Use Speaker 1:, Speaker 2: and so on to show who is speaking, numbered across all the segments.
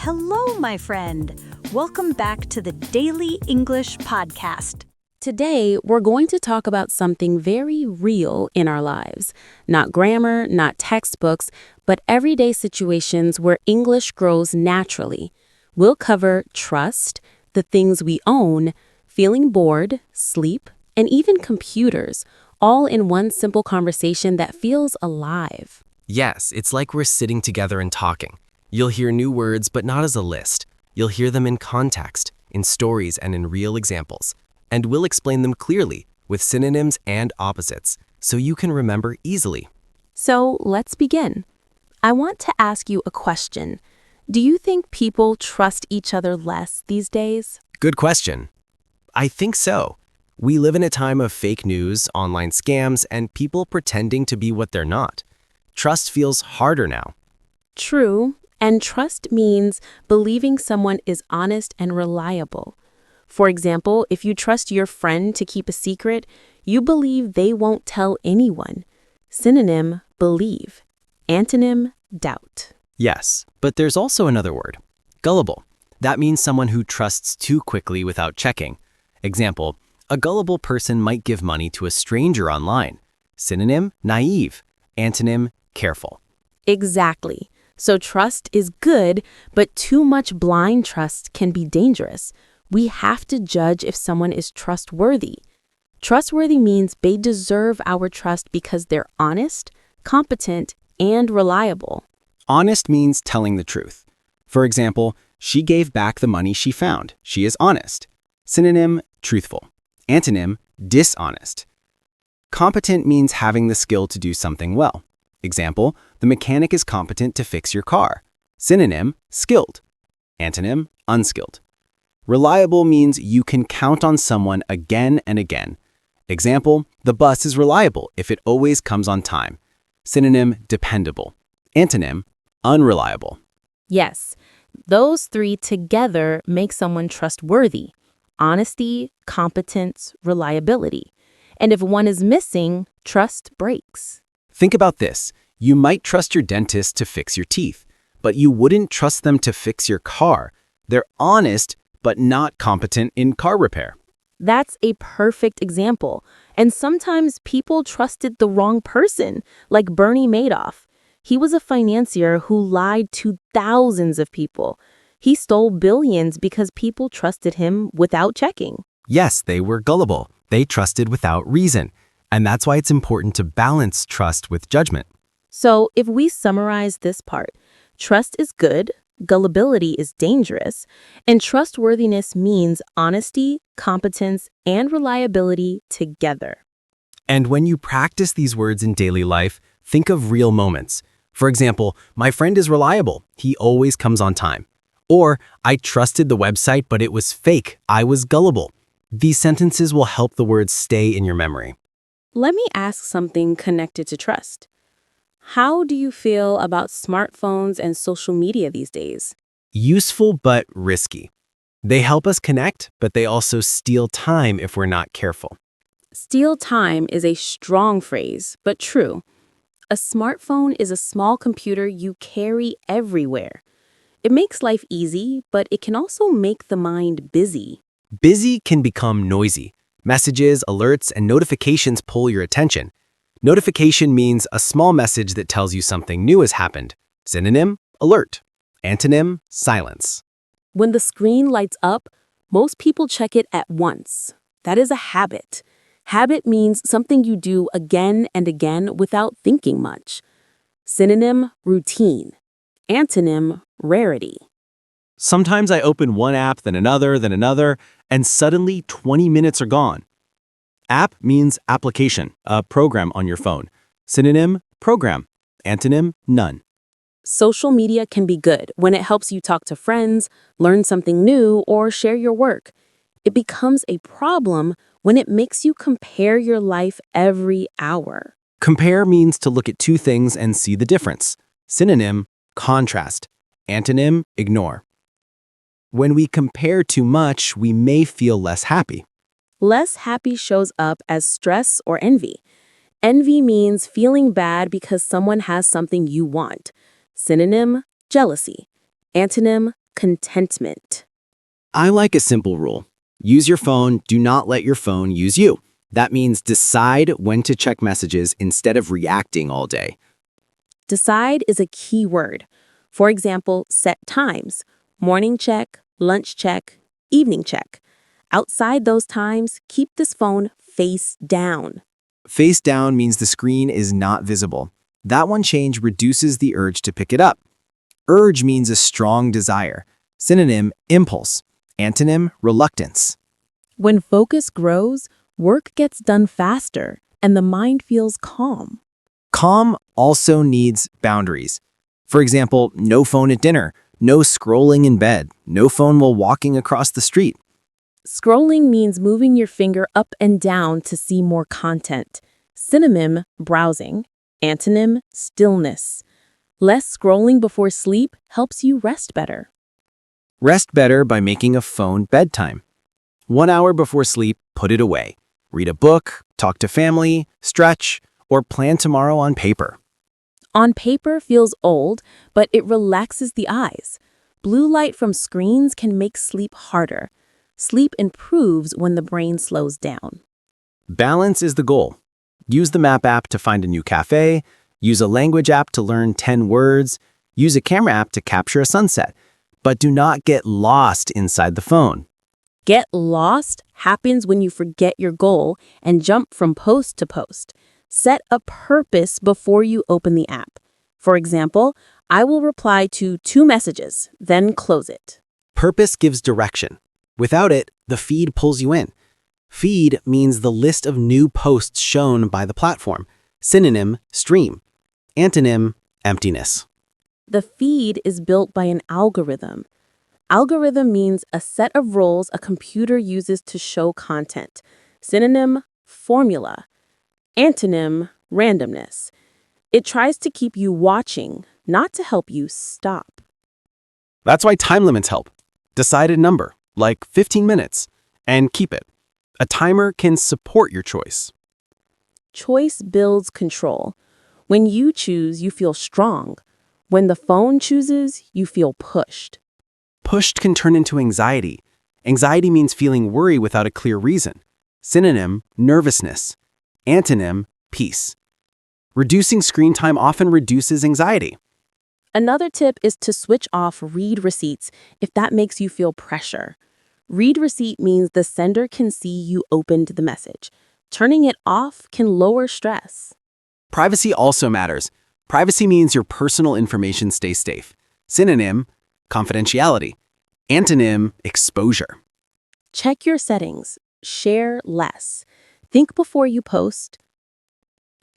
Speaker 1: Hello, my friend. Welcome back to the Daily English Podcast.
Speaker 2: Today, we're going to talk about something very real in our lives. Not grammar, not textbooks, but everyday situations where English grows naturally. We'll cover trust, the things we own, feeling bored, sleep, and even computers, all in one simple conversation that feels alive.
Speaker 3: Yes, it's like we're sitting together and talking. You'll hear new words, but not as a list. You'll hear them in context, in stories, and in real examples. And we'll explain them clearly with synonyms and opposites, so you can remember easily.
Speaker 2: So let's begin. I want to ask you a question. Do you think people trust each other less these days?
Speaker 3: Good question. I think so. We live in a time of fake news, online scams, and people pretending to be what they're not. Trust feels harder now.
Speaker 2: True, and trust means believing someone is honest and reliable. For example, if you trust your friend to keep a secret, you believe they won't tell anyone. Synonym, believe. Antonym, doubt.
Speaker 3: Yes, but there's also another word, gullible. That means someone who trusts too quickly without checking. Example, a gullible person might give money to a stranger online. Synonym, naive. Antonym, careful.
Speaker 2: Exactly. So trust is good, but too much blind trust can be dangerous. We have to judge if someone is trustworthy. Trustworthy means they deserve our trust because they're honest, competent, and reliable.
Speaker 3: Honest means telling the truth. For example, she gave back the money she found. She is honest. Synonym, truthful. Antonym, dishonest. Competent means having the skill to do something well. Example, the mechanic is competent to fix your car. Synonym, skilled. Antonym, unskilled. Reliable means you can count on someone again and again. Example, the bus is reliable if it always comes on time. Synonym, dependable. Antonym, unreliable.
Speaker 2: Yes, those three together make someone trustworthy. Honesty, competence, reliability. And if one is missing, trust breaks.
Speaker 3: Think about this. You might trust your dentist to fix your teeth, but you wouldn't trust them to fix your car. They're honest, but not competent in car repair.
Speaker 2: That's a perfect example. And sometimes people trusted the wrong person, like Bernie Madoff. He was a financier who lied to thousands of people. He stole billions because people trusted him without checking.
Speaker 3: Yes, they were gullible. They trusted without reason. And that's why it's important to balance trust with judgment.
Speaker 2: So if we summarize this part, trust is good, gullibility is dangerous, and trustworthiness means honesty, competence, and reliability together.
Speaker 3: And when you practice these words in daily life, think of real moments. For example, my friend is reliable. He always comes on time. Or, I trusted the website, but it was fake. I was gullible. These sentences will help the words stay in your memory.
Speaker 2: Let me ask something connected to trust. How do you feel about smartphones and social media these days?
Speaker 3: Useful but risky. They help us connect, but they also steal time if we're not careful.
Speaker 2: Steal time is a strong phrase, but true. A smartphone is a small computer you carry everywhere. It makes life easy, but it can also make the mind busy.
Speaker 3: Busy can become noisy. Messages, alerts, and notifications pull your attention. Notification means a small message that tells you something new has happened. Synonym, alert. Antonym, silence.
Speaker 2: When the screen lights up, most people check it at once. That is a habit. Habit means something you do again and again without thinking much. Synonym, routine. Antonym, rarity.
Speaker 3: Sometimes I open one app, then another, and suddenly 20 minutes are gone. App means application, a program on your phone. Synonym, program. Antonym, none.
Speaker 2: Social media can be good when it helps you talk to friends, learn something new, or share your work. It becomes a problem when it makes you compare your life every hour.
Speaker 3: Compare means to look at two things and see the difference. Synonym, contrast. Antonym, ignore. When we compare too much, we may feel less happy.
Speaker 2: Less happy shows up as stress or envy. Envy means feeling bad because someone has something you want. Synonym, jealousy. Antonym, contentment.
Speaker 3: I like a simple rule. Use your phone, do not let your phone use you. That means decide when to check messages instead of reacting all day.
Speaker 2: Decide is a key word. For example, set times: morning check, lunch check, evening check. Outside those times, keep this phone face down.
Speaker 3: Face down means the screen is not visible. That one change reduces the urge to pick it up. Urge means a strong desire. Synonym, impulse. Antonym, reluctance.
Speaker 2: When focus grows, work gets done faster and the mind feels calm.
Speaker 3: Calm also needs boundaries. For example, no phone at dinner, no scrolling in bed, no phone while walking across the street.
Speaker 2: Scrolling means moving your finger up and down to see more content. Synonym, browsing. Antonym, stillness. Less scrolling before sleep helps you rest better.
Speaker 3: Rest better by making a phone bedtime. 1 hour before sleep, put it away. Read a book, talk to family, stretch, or plan tomorrow on paper.
Speaker 2: On paper feels old, but it relaxes the eyes. Blue light from screens can make sleep harder. Sleep improves when the brain slows down.
Speaker 3: Balance is the goal. Use the map app to find a new cafe, use a language app to learn 10 words, use a camera app to capture a sunset, but do not get lost inside the phone.
Speaker 2: Get lost happens when you forget your goal and jump from post to post. Set a purpose before you open the app. For example, I will reply to 2 messages, then close it.
Speaker 3: Purpose gives direction. Without it, the feed pulls you in. Feed means the list of new posts shown by the platform. Synonym, stream. Antonym, emptiness.
Speaker 2: The feed is built by an algorithm. Algorithm means a set of rules a computer uses to show content. Synonym, formula. Antonym, randomness. It tries to keep you watching, not to help you stop.
Speaker 3: That's why time limits help. Decide a number, like 15 minutes, and keep it. A timer can support your choice.
Speaker 2: Choice builds control. When you choose, you feel strong. When the phone chooses, you feel pushed.
Speaker 3: Pushed can turn into anxiety. Anxiety means feeling worry without a clear reason. Synonym, nervousness. Antonym, peace. Reducing screen time often reduces anxiety.
Speaker 2: Another tip is to switch off read receipts if that makes you feel pressure. Read receipt means the sender can see you opened the message. Turning it off can lower stress.
Speaker 3: Privacy also matters. Privacy means your personal information stays safe. Synonym, confidentiality. Antonym, exposure.
Speaker 2: Check your settings. Share less. Think before you post.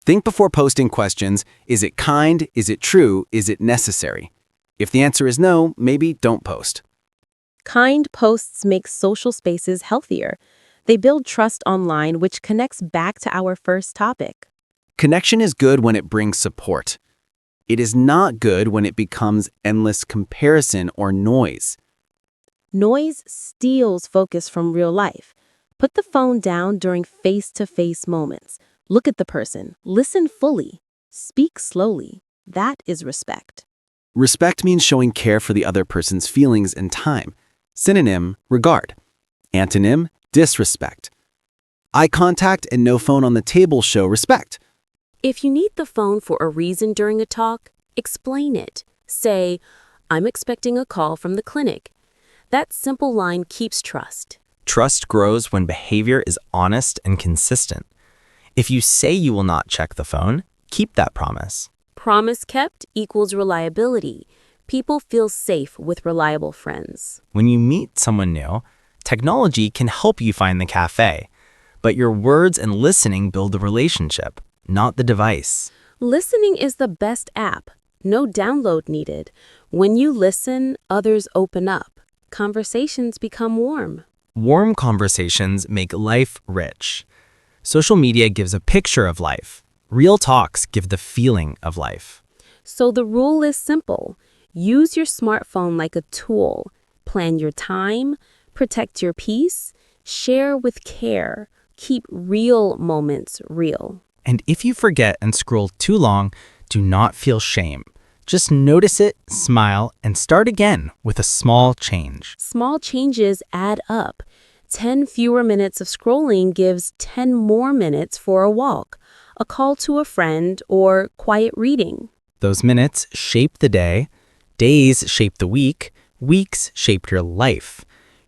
Speaker 3: Think before posting questions. Is it kind? Is it true? Is it necessary? If the answer is no, maybe don't post.
Speaker 2: Kind posts make social spaces healthier. They build trust online, which connects back to our first topic.
Speaker 3: Connection is good when it brings support. It is not good when it becomes endless comparison or noise.
Speaker 2: Noise steals focus from real life. Put the phone down during face-to-face moments. Look at the person. Listen fully. Speak slowly. That is respect.
Speaker 3: Respect means showing care for the other person's feelings and time. Synonym, regard. Antonym, disrespect. Eye contact and no phone on the table show respect.
Speaker 2: If you need the phone for a reason during a talk, explain it. Say, "I'm expecting a call from the clinic." That simple line keeps trust.
Speaker 4: Trust grows when behavior is honest and consistent. If you say you will not check the phone, keep that promise.
Speaker 2: Promise kept equals reliability. People feel safe with reliable friends.
Speaker 4: When you meet someone new, technology can help you find the cafe, but your words and listening build the relationship, not the device.
Speaker 2: Listening is the best app. No download needed. When you listen, others open up. Conversations become warm.
Speaker 4: Warm conversations make life rich. Social media gives a picture of life. Real talks give the feeling of life.
Speaker 2: So the rule is simple. Use your smartphone like a tool. Plan your time, protect your peace, share with care, keep real moments real.
Speaker 4: And if you forget and scroll too long, do not feel shame. Just notice it, smile, and start again with a small change.
Speaker 2: Small changes add up. 10 fewer minutes of scrolling gives 10 more minutes for a walk, a call to a friend, or quiet reading.
Speaker 4: Those minutes shape the day, days shape the week, weeks shape your life.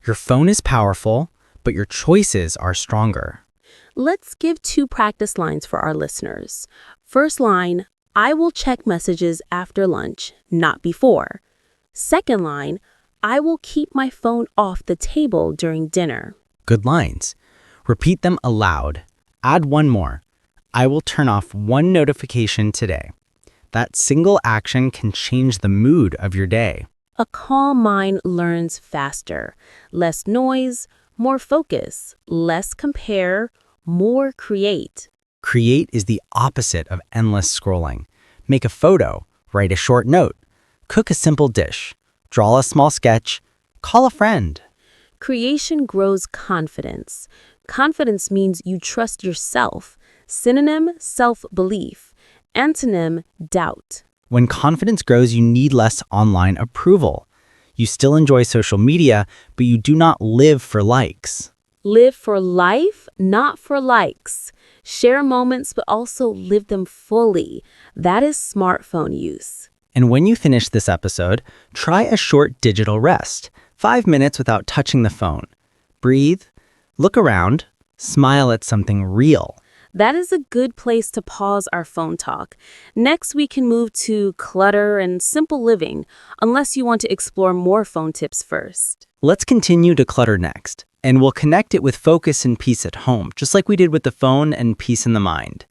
Speaker 4: Your phone is powerful, but your choices are stronger.
Speaker 2: Let's give 2 practice lines for our listeners. First line, I will check messages after lunch, not before. Second line, I will keep my phone off the table during dinner.
Speaker 4: Good lines. Repeat them aloud. Add one more. I will turn off one notification today. That single action can change the mood of your day.
Speaker 2: A calm mind learns faster. Less noise, more focus. Less compare, more create.
Speaker 4: Create is the opposite of endless scrolling. Make a photo, write a short note, cook a simple dish, draw a small sketch, call a friend.
Speaker 2: Creation grows confidence. Confidence means you trust yourself. Synonym, self-belief. Antonym, doubt.
Speaker 4: When confidence grows, you need less online approval. You still enjoy social media, but you do not live for likes.
Speaker 2: Live for life, not for likes. Share moments, but also live them fully. That is smartphone use.
Speaker 4: And when you finish this episode, try a short digital rest. 5 minutes without touching the phone. Breathe, look around, smile at something real.
Speaker 2: That is a good place to pause our phone talk. Next, we can move to clutter and simple living, unless you want to explore more phone tips first.
Speaker 4: Let's continue to clutter next, and we'll connect it with focus and peace at home, just like we did with the phone and peace in the mind.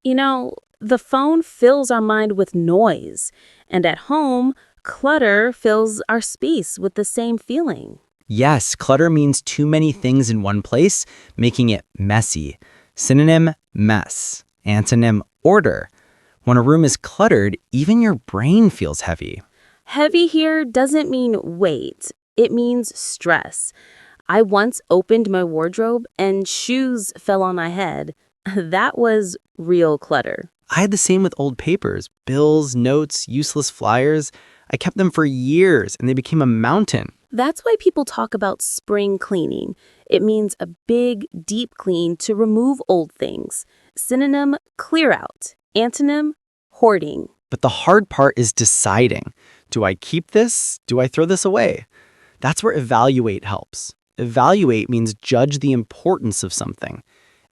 Speaker 2: You know, the phone fills our mind with noise, and at home, clutter fills our space with the same feeling.
Speaker 4: Yes, clutter means too many things in one place, making it messy. Synonym, mess. Antonym, order. When a room is cluttered, even your brain feels heavy.
Speaker 2: Heavy here doesn't mean weight. It means stress. I once opened my wardrobe and shoes fell on my head. That was real clutter.
Speaker 4: I had the same with old papers, bills, notes, useless flyers. I kept them for years and they became a mountain.
Speaker 2: That's why people talk about spring cleaning. It means a big, deep clean to remove old things. Synonym, clear out. Antonym, hoarding.
Speaker 4: But the hard part is deciding. Do I keep this? Do I throw this away? That's where evaluate helps. Evaluate means judge the importance of something.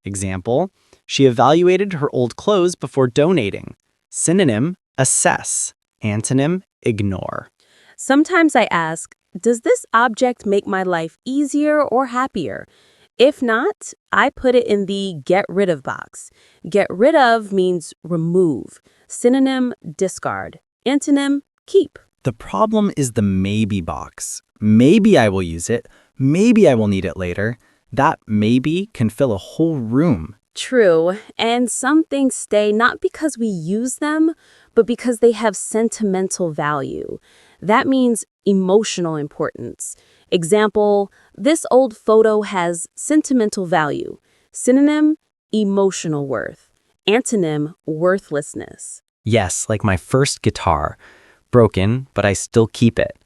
Speaker 4: Example, she evaluated her old clothes before donating. Synonym, assess. Antonym, ignore.
Speaker 2: Sometimes I ask, does this object make my life easier or happier? If not, I put it in the get rid of box. Get rid of means remove. Synonym, discard. Antonym, keep.
Speaker 4: The problem is the maybe box. Maybe I will use it. Maybe I will need it later. That maybe can fill a whole room.
Speaker 2: True, and some things stay not because we use them, but because they have sentimental value. That means emotional importance. Example, this old photo has sentimental value. Synonym, emotional worth. Antonym, worthlessness.
Speaker 4: Yes, like my first guitar. Broken, but I still keep it.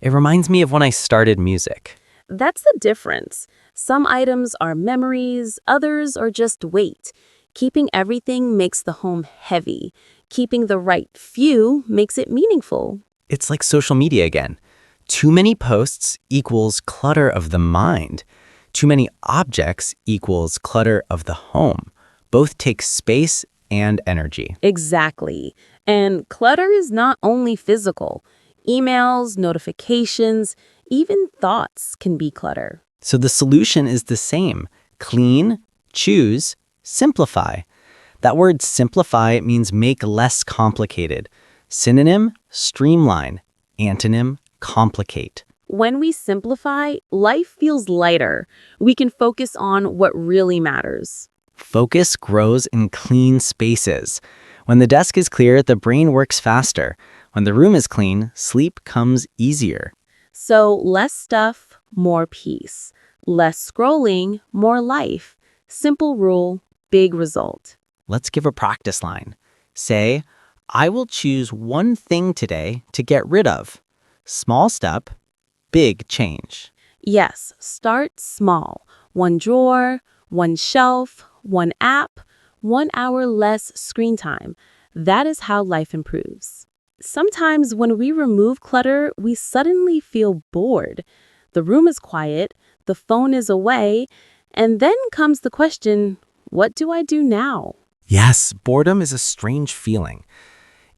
Speaker 4: It reminds me of when I started music.
Speaker 2: That's the difference. Some items are memories, others are just weight. Keeping everything makes the home heavy. Keeping the right few makes it meaningful.
Speaker 4: It's like social media again. Too many posts equals clutter of the mind. Too many objects equals clutter of the home. Both take space and energy.
Speaker 2: Exactly. And clutter is not only physical. Emails, notifications, even thoughts can be clutter.
Speaker 4: So the solution is the same. Clean, choose, simplify. That word simplify means make less complicated. Synonym, streamline. Antonym, complicate.
Speaker 2: When we simplify, life feels lighter. We can focus on what really matters.
Speaker 4: Focus grows in clean spaces. When the desk is clear, the brain works faster. When the room is clean, sleep comes easier.
Speaker 2: So less stuff, more peace. Less scrolling, more life. Simple rule, big result.
Speaker 4: Let's give a practice line. Say, I will choose one thing today to get rid of. Small step, big change.
Speaker 2: Yes, start small. One drawer, one shelf, one app, 1 hour less screen time. That is how life improves. Sometimes when we remove clutter, we suddenly feel bored. The room is quiet, the phone is away, and then comes the question, what do I do now?
Speaker 4: Yes, boredom is a strange feeling.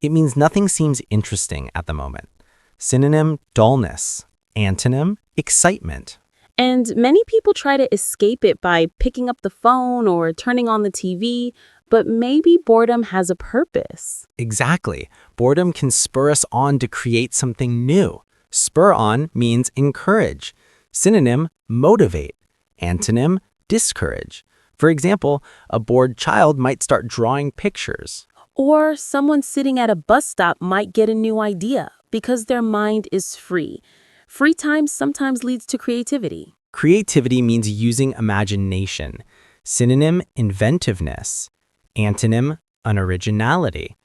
Speaker 4: It means nothing seems interesting at the moment. Synonym, dullness. Antonym, excitement.
Speaker 2: And many people try to escape it by picking up the phone or turning on the TV, but maybe boredom has a purpose.
Speaker 4: Exactly. Boredom can spur us on to create something new. Spur on means encourage. Synonym, motivate. Antonym, discourage. For example, a bored child might start drawing pictures.
Speaker 2: Or someone sitting at a bus stop might get a new idea because their mind is free. Free time sometimes leads to creativity.
Speaker 4: Creativity means using imagination. Synonym, inventiveness. Antonym, unoriginality.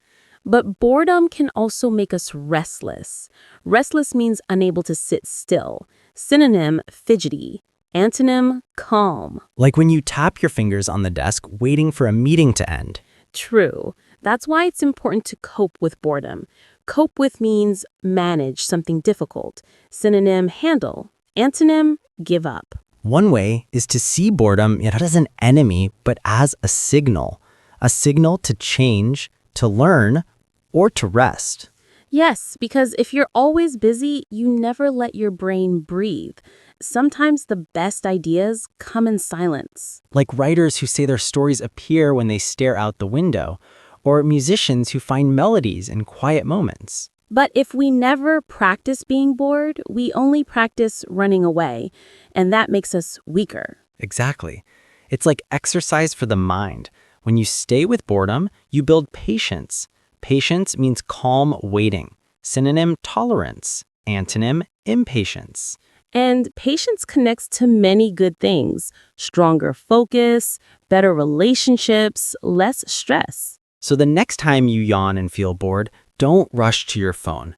Speaker 2: But boredom can also make us restless. Restless means unable to sit still. Synonym, fidgety. Antonym, calm.
Speaker 4: Like when you tap your fingers on the desk waiting for a meeting to end.
Speaker 2: True. That's why it's important to cope with boredom. Cope with means manage something difficult. Synonym, handle. Antonym, give up.
Speaker 4: One way is to see boredom not as an enemy, but as a signal to change, to learn, or to rest.
Speaker 2: Yes, because if you're always busy, you never let your brain breathe. Sometimes the best ideas come in silence.
Speaker 4: Like writers who say their stories appear when they stare out the window, or musicians who find melodies in quiet moments.
Speaker 2: But if we never practice being bored, we only practice running away, and that makes us weaker.
Speaker 4: Exactly. It's like exercise for the mind. When you stay with boredom, you build patience. Patience means calm waiting. Synonym, tolerance. Antonym, impatience.
Speaker 2: And patience connects to many good things: stronger focus, better relationships, less stress.
Speaker 4: So the next time you yawn and feel bored, don't rush to your phone.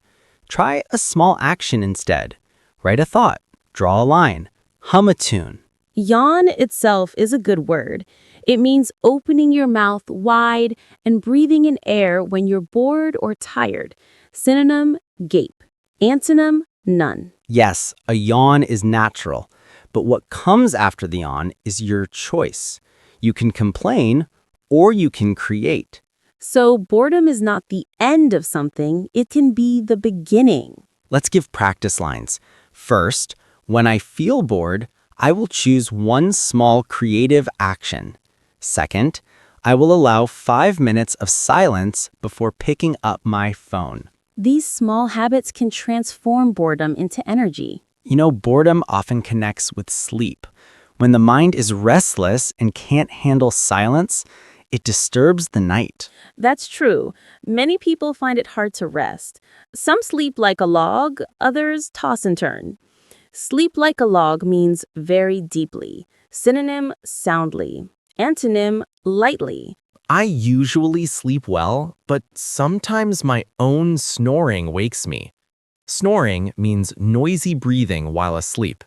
Speaker 4: Try a small action instead. Write a thought, draw a line, hum a tune.
Speaker 2: Yawn itself is a good word. It means opening your mouth wide and breathing in air when you're bored or tired. Synonym, gape. Antonym, none.
Speaker 4: Yes, a yawn is natural, but what comes after the yawn is your choice. You can complain or you can create.
Speaker 2: So boredom is not the end of something, it can be the beginning.
Speaker 4: Let's give practice lines. First, when I feel bored, I will choose one small creative action. Second, I will allow 5 minutes of silence before picking up my phone.
Speaker 2: These small habits can transform boredom into energy.
Speaker 4: You know, boredom often connects with sleep. When the mind is restless and can't handle silence, it disturbs the night.
Speaker 2: That's true. Many people find it hard to rest. Some sleep like a log, others toss and turn. Sleep like a log means very deeply. Synonym, soundly. Antonym, lightly.
Speaker 5: I usually sleep well, but sometimes my own snoring wakes me. Snoring means noisy breathing while asleep.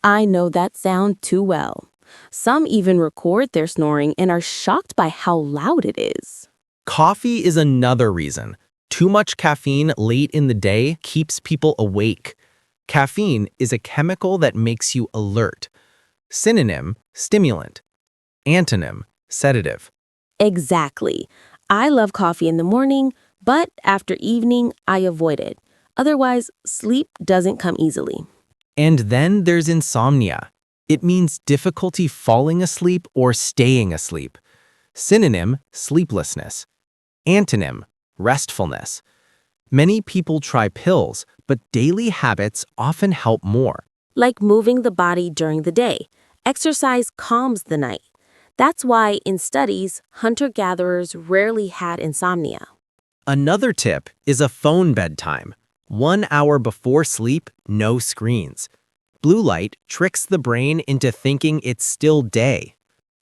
Speaker 2: I know that sound too well. Some even record their snoring and are shocked by how loud it is.
Speaker 5: Coffee is another reason. Too much caffeine late in the day keeps people awake. Caffeine is a chemical that makes you alert. Synonym, stimulant. Antonym, sedative.
Speaker 2: Exactly. I love coffee in the morning, but after evening, I avoid it. Otherwise, sleep doesn't come easily.
Speaker 5: And then there's insomnia. It means difficulty falling asleep or staying asleep. Synonym, sleeplessness. Antonym, restfulness. Many people try pills, but daily habits often help more.
Speaker 2: Like moving the body during the day. Exercise calms the night. That's why, in studies, hunter-gatherers rarely had insomnia.
Speaker 5: Another tip is a phone bedtime. 1 hour before sleep, no screens. Blue light tricks the brain into thinking it's still day.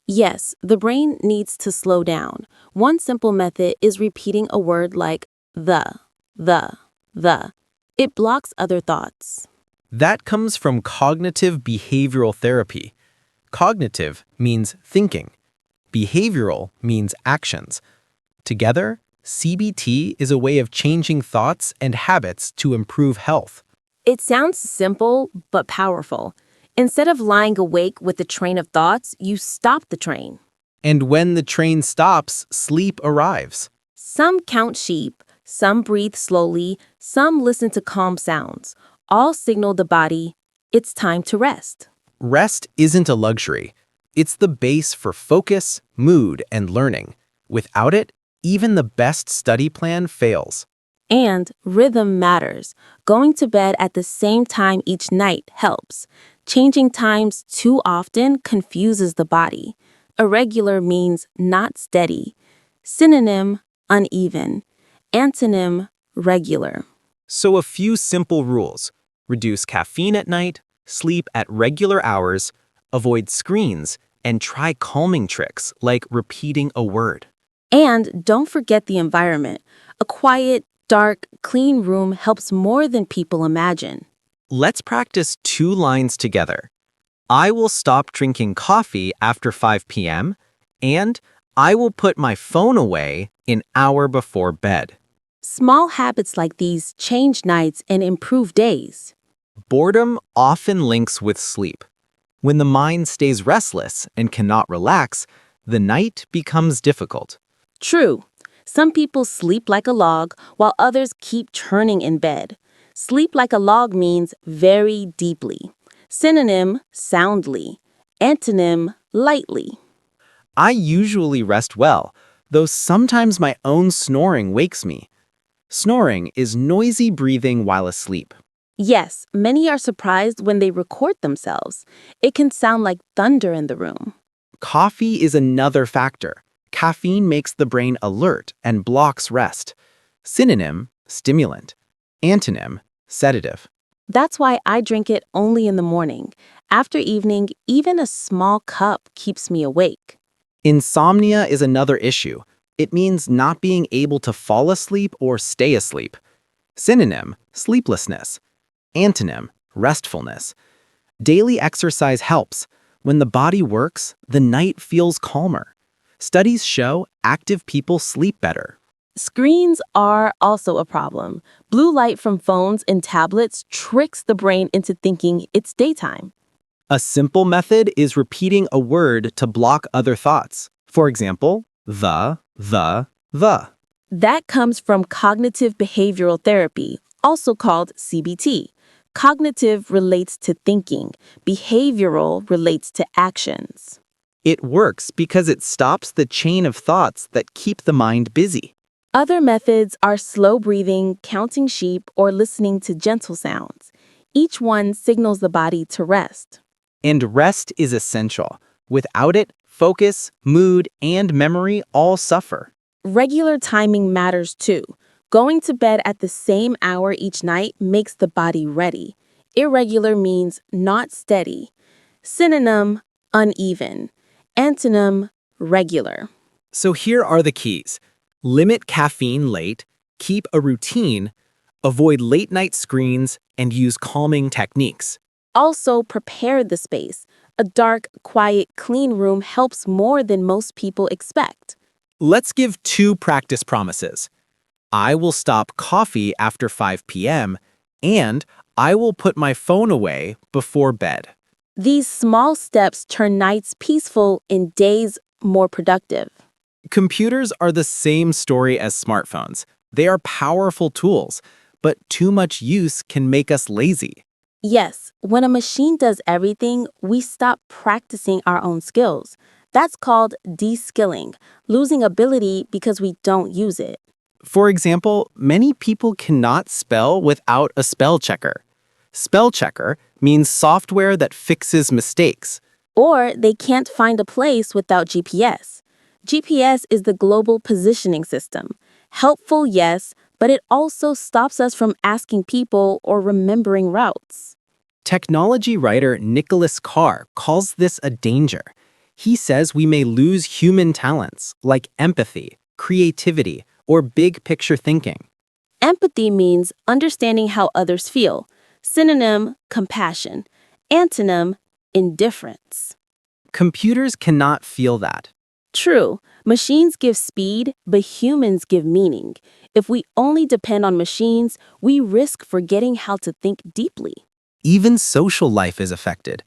Speaker 2: Yes, the brain needs to slow down. One simple method is repeating a word like the, the. It blocks other thoughts.
Speaker 5: That comes from cognitive behavioral therapy. Cognitive means thinking. Behavioral means actions. Together, CBT is a way of changing thoughts and habits to improve health.
Speaker 2: It sounds simple, but powerful. Instead of lying awake with the train of thoughts, you stop the train.
Speaker 5: And when the train stops, sleep arrives.
Speaker 2: Some count sheep, some breathe slowly, some listen to calm sounds. All signal the body, it's time to rest.
Speaker 5: Rest isn't a luxury. It's the base for focus, mood, and learning. Without it, even the best study plan fails.
Speaker 2: And rhythm matters. Going to bed at the same time each night helps. Changing times too often confuses the body. Irregular means not steady. Synonym, uneven. Antonym, regular.
Speaker 5: So a few simple rules. Reduce caffeine at night, sleep at regular hours, avoid screens, and try calming tricks like repeating a word.
Speaker 2: And don't forget the environment. A quiet, dark, clean room helps more than people imagine.
Speaker 5: Let's practice 2 lines together. I will stop drinking coffee after 5 p.m. and I will put my phone away an hour before bed.
Speaker 2: Small habits like these change nights and improve days.
Speaker 5: Boredom often links with sleep. When the mind stays restless and cannot relax, the night becomes difficult.
Speaker 2: True. Some people sleep like a log while others keep churning in bed. Sleep like a log means very deeply. Synonym, soundly. Antonym, lightly.
Speaker 5: I usually rest well, though sometimes my own snoring wakes me. Snoring is noisy breathing while asleep.
Speaker 2: Yes, many are surprised when they record themselves. It can sound like thunder in the room.
Speaker 5: Coffee is another factor. Caffeine makes the brain alert and blocks rest. Synonym, stimulant. Antonym, sedative.
Speaker 2: That's why I drink it only in the morning. After evening, even a small cup keeps me awake.
Speaker 5: Insomnia is another issue. It means not being able to fall asleep or stay asleep. Synonym, sleeplessness. Antonym, restfulness. Daily exercise helps. When the body works, the night feels calmer. Studies show active people sleep better.
Speaker 2: Screens are also a problem. Blue light from phones and tablets tricks the brain into thinking it's daytime.
Speaker 5: A simple method is repeating a word to block other thoughts. For example, the.
Speaker 2: That comes from cognitive behavioral therapy, also called CBT. Cognitive relates to thinking. Behavioral relates to actions.
Speaker 5: It works because it stops the chain of thoughts that keep the mind busy.
Speaker 2: Other methods are slow breathing, counting sheep, or listening to gentle sounds. Each one signals the body to rest.
Speaker 5: And rest is essential. Without it, focus, mood, and memory all suffer.
Speaker 2: Regular timing matters too. Going to bed at the same hour each night makes the body ready. Irregular means not steady. Synonym, uneven. Antonym, regular.
Speaker 5: So here are the keys. Limit caffeine late, keep a routine, avoid late-night screens, and use calming techniques.
Speaker 2: Also, prepare the space. A dark, quiet, clean room helps more than most people expect.
Speaker 5: Let's give 2 practice promises. I will stop coffee after 5 p.m. and I will put my phone away before bed.
Speaker 2: These small steps turn nights peaceful and days more productive.
Speaker 5: Computers are the same story as smartphones. They are powerful tools, but too much use can make us lazy.
Speaker 2: Yes, when a machine does everything, we stop practicing our own skills. That's called de-skilling, losing ability because we don't use it.
Speaker 5: For example, many people cannot spell without a spell checker. Spell checker means software that fixes mistakes.
Speaker 2: Or they can't find a place without GPS. GPS is the global positioning system. Helpful, yes, but it also stops us from asking people or remembering routes.
Speaker 5: Technology writer Nicholas Carr calls this a danger. He says we may lose human talents like empathy, creativity, or big picture thinking.
Speaker 2: Empathy means understanding how others feel. Synonym, compassion. Antonym, indifference.
Speaker 4: Computers cannot feel that.
Speaker 2: True, machines give speed, but humans give meaning. If we only depend on machines, we risk forgetting how to think deeply.
Speaker 5: Even social life is affected.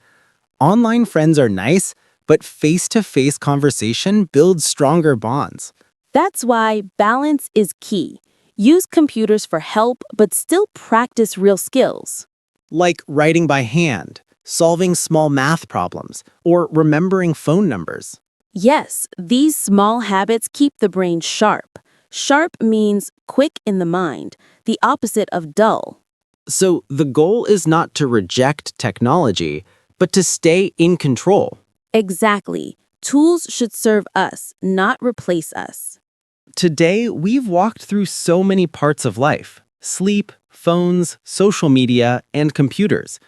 Speaker 5: Online friends are nice, but face-to-face conversation builds stronger bonds.
Speaker 2: That's why balance is key. Use computers for help, but still practice real skills.
Speaker 5: Like writing by hand, solving small math problems, or remembering phone numbers.
Speaker 2: Yes, these small habits keep the brain sharp. Sharp means quick in the mind, the opposite of dull.
Speaker 5: So the goal is not to reject technology, but to stay in control.
Speaker 2: Exactly. Tools should serve us, not replace us.
Speaker 5: Today, we've walked through so many parts of life: sleep, phones, social media, and computers.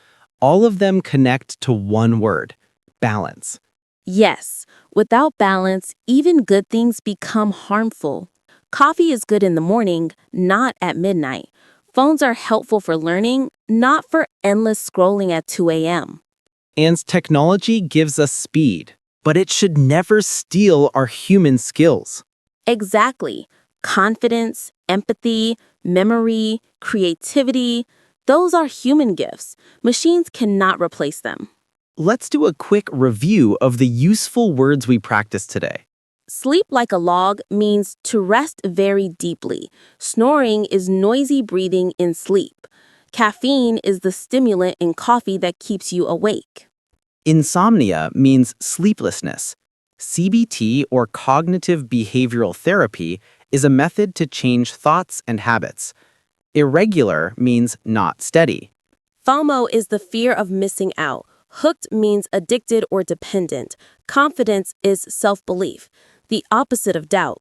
Speaker 5: All of them connect to one word: balance.
Speaker 2: Yes, without balance, even good things become harmful. Coffee is good in the morning, not at midnight. Phones are helpful for learning, not for endless scrolling at 2 a.m.
Speaker 5: And technology gives us speed, but it should never steal our human skills.
Speaker 2: Exactly. Confidence, empathy, memory, creativity, those are human gifts. Machines cannot replace them.
Speaker 5: Let's do a quick review of the useful words we practiced today.
Speaker 2: Sleep like a log means to rest very deeply. Snoring is noisy breathing in sleep. Caffeine is the stimulant in coffee that keeps you awake.
Speaker 5: Insomnia means sleeplessness. CBT, or cognitive behavioral therapy, is a method to change thoughts and habits. Irregular means not steady.
Speaker 2: FOMO is the fear of missing out. Hooked means addicted or dependent. Confidence is self-belief, the opposite of doubt.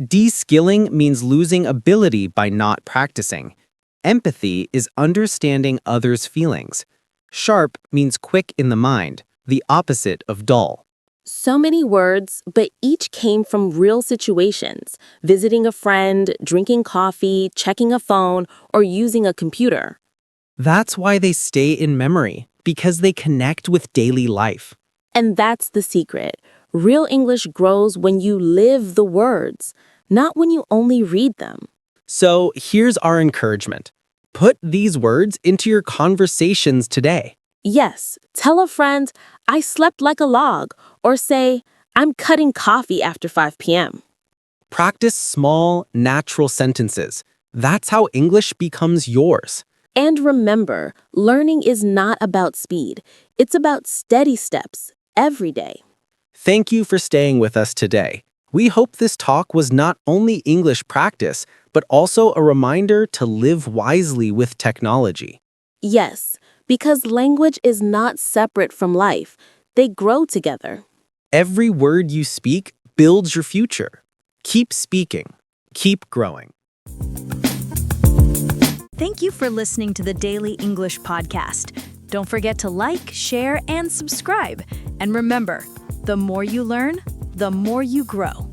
Speaker 5: De-skilling means losing ability by not practicing. Empathy is understanding others' feelings. Sharp means quick in the mind, the opposite of dull.
Speaker 2: So many words, but each came from real situations: visiting a friend, drinking coffee, checking a phone, or using a computer.
Speaker 5: That's why they stay in memory, because they connect with daily life.
Speaker 2: And that's the secret. Real English grows when you live the words, not when you only read them.
Speaker 5: So here's our encouragement. Put these words into your conversations today.
Speaker 2: Yes, tell a friend, I slept like a log, or say, I'm cutting coffee after 5 p.m.
Speaker 5: Practice small, natural sentences. That's how English becomes yours.
Speaker 2: And remember, learning is not about speed. It's about steady steps every day.
Speaker 5: Thank you for staying with us today. We hope this talk was not only English practice, but also a reminder to live wisely with technology.
Speaker 2: Yes, because language is not separate from life. They grow together.
Speaker 5: Every word you speak builds your future. Keep speaking. Keep growing.
Speaker 1: Thank you for listening to the Daily English Podcast. Don't forget to like, share, and subscribe. And remember, the more you learn, the more you grow.